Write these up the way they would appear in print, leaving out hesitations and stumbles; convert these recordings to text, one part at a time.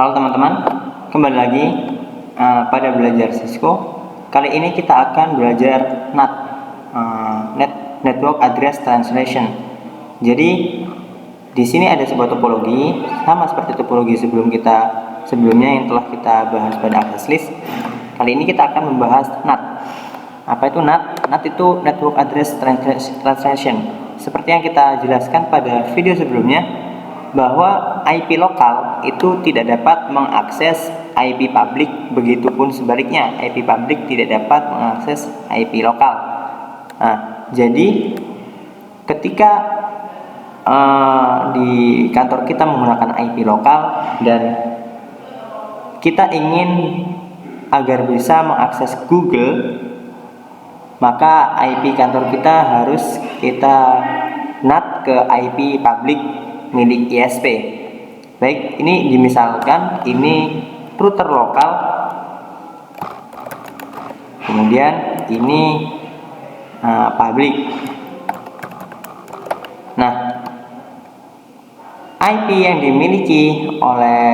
Halo teman-teman, kembali lagi pada belajar Cisco. Kali ini kita akan belajar NAT, Network Address Translation. Jadi di sini ada sebuah topologi sama seperti topologi sebelumnya yang telah kita bahas pada access list. Kali ini kita akan membahas NAT. Apa itu NAT? NAT itu Network Address Translation. Seperti yang kita jelaskan pada video sebelumnya, bahwa IP lokal itu tidak dapat mengakses IP publik, begitupun sebaliknya IP publik tidak dapat mengakses IP lokal. Nah, jadi ketika di kantor kita menggunakan IP lokal dan kita ingin agar bisa mengakses Google, maka IP kantor kita harus kita NAT ke IP publik milik ISP. Baik, ini dimisalkan ini router lokal, kemudian ini publik. Nah, IP yang dimiliki oleh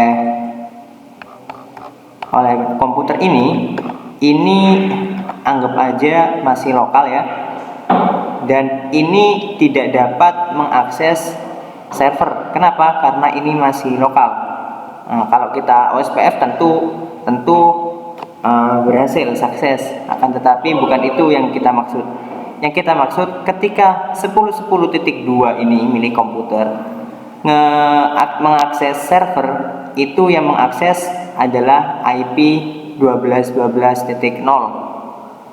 komputer ini anggap aja masih lokal ya, dan ini tidak dapat mengakses server. Kenapa? Karena ini masih lokal. Nah, kalau kita OSPF tentu berhasil, sukses. Akan tetapi bukan itu yang kita maksud. Yang kita maksud ketika 10.10.2 ini milik komputer mengakses server, itu yang mengakses adalah IP 12.12.0.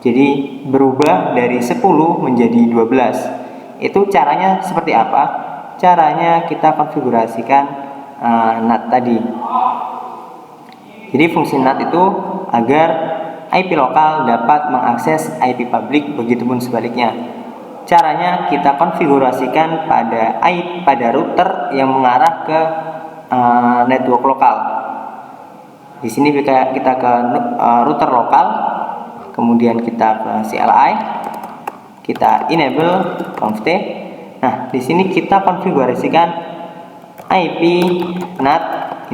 Jadi berubah dari 10 menjadi 12. Itu caranya seperti apa? Caranya kita konfigurasikan NAT tadi. Jadi fungsi NAT itu agar IP lokal dapat mengakses IP publik, begitupun sebaliknya. Caranya kita konfigurasikan pada router yang mengarah ke network lokal. Di sini kita ke router lokal, kemudian kita ke CLI, kita enable conft. Nah, di sini kita konfigurasikan IP NAT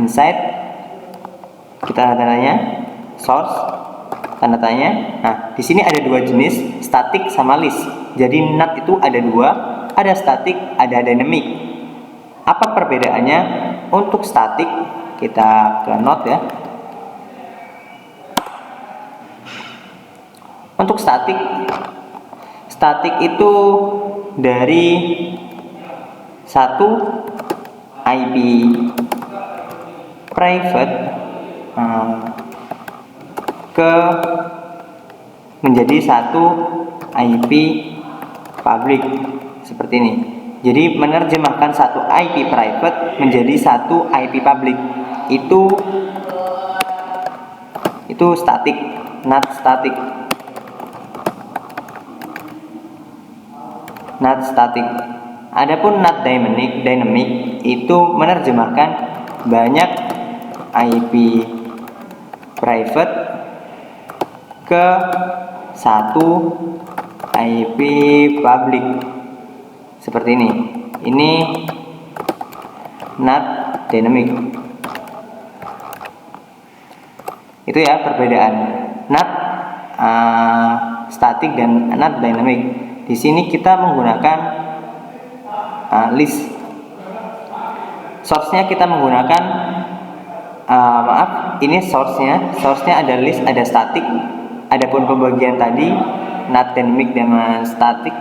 inside, kita tanda tanya source, tanda tanya. Nah, di sini ada dua jenis, static sama list. Jadi NAT itu ada dua, ada static, ada dynamic. Apa perbedaannya? Untuk static kita ke note ya. Untuk static itu dari satu IP private menjadi satu IP public, seperti ini. Jadi menerjemahkan satu IP private menjadi satu IP public itu static, NAT static. NAT static. Adapun NAT dynamic itu menerjemahkan banyak IP private ke satu IP public, seperti ini. Ini NAT dynamic. Itu ya perbedaan NAT static dan NAT dynamic. Di sini kita menggunakan list. Source-nya kita menggunakan ini source-nya ada list, ada static. Adapun pembagian tadi NAT dynamic dengan static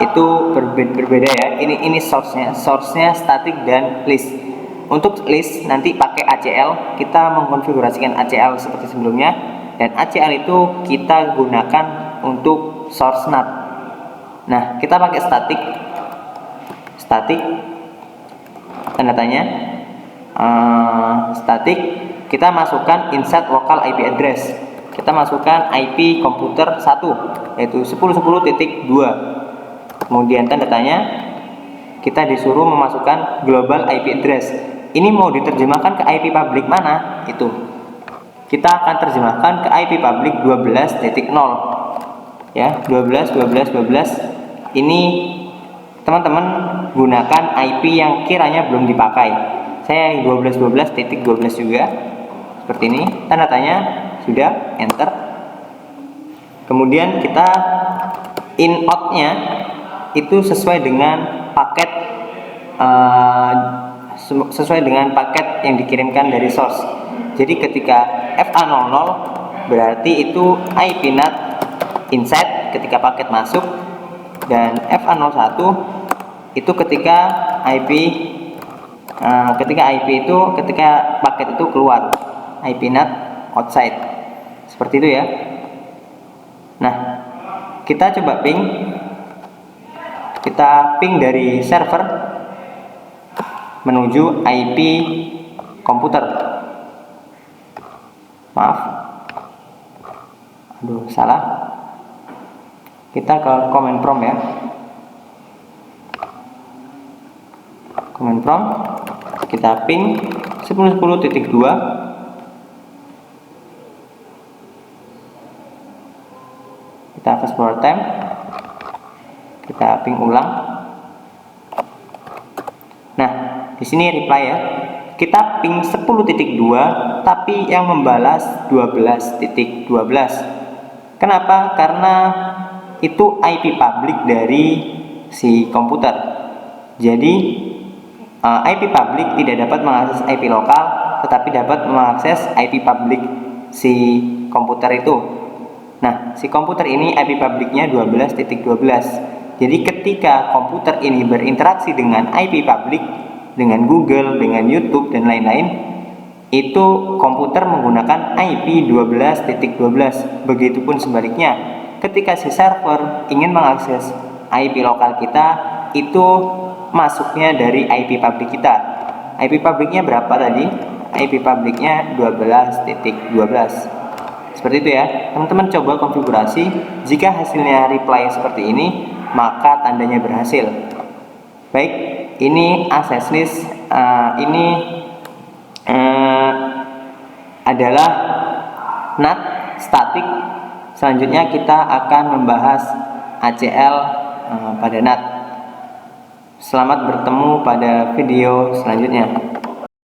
itu berbeda ya. Ini source-nya static dan list. Untuk list nanti pakai ACL, kita mengkonfigurasikan ACL seperti sebelumnya, dan ACL itu kita gunakan untuk source NAT. Nah, kita pakai static tanda tanya static, kita masukkan insert local IP address. Kita masukkan IP komputer 1 yaitu 10.10.2. Kemudian tanda tanya, kita disuruh memasukkan global IP address. Ini mau diterjemahkan ke IP public mana? Itu kita akan terjemahkan ke IP public 12.0 ya, 12. Ini teman-teman gunakan IP yang kiranya belum dipakai. saya yang 12.12 juga seperti ini, tanda tanya, sudah, enter. Kemudian kita in out-nya itu sesuai dengan paket yang dikirimkan dari source. Jadi ketika FA00 berarti itu IP NAT inside ketika paket masuk, dan FA01 itu ketika paket itu keluar, IP NAT outside. Seperti itu ya. Nah, kita coba ping. Kita ping dari server menuju IP komputer. Maaf. Aduh, salah. Kita ke command prompt ya. Command prompt, kita ping 10.10.2. Kita fast forward time, kita ping ulang. Nah, di sini reply ya. Kita ping 10.2 tapi yang membalas 12.12. Kenapa? Karena itu IP public dari si komputer. Jadi IP public tidak dapat mengakses IP lokal, tetapi dapat mengakses IP public si komputer itu. Nah, si komputer ini IP publiknya 12.12. Jadi ketika komputer ini berinteraksi dengan IP public, dengan Google, dengan YouTube, dan lain-lain, itu komputer menggunakan IP 12.12. Begitupun sebaliknya, ketika si server ingin mengakses IP lokal kita, itu masuknya dari IP public kita. IP publiknya berapa tadi? IP publiknya 12.12. Seperti itu ya, teman-teman coba konfigurasi. Jika hasilnya reply seperti ini, maka tandanya berhasil. Baik, ini access list. Ini adalah NAT static. Selanjutnya kita akan membahas ACL pada NAT. Selamat bertemu pada video selanjutnya.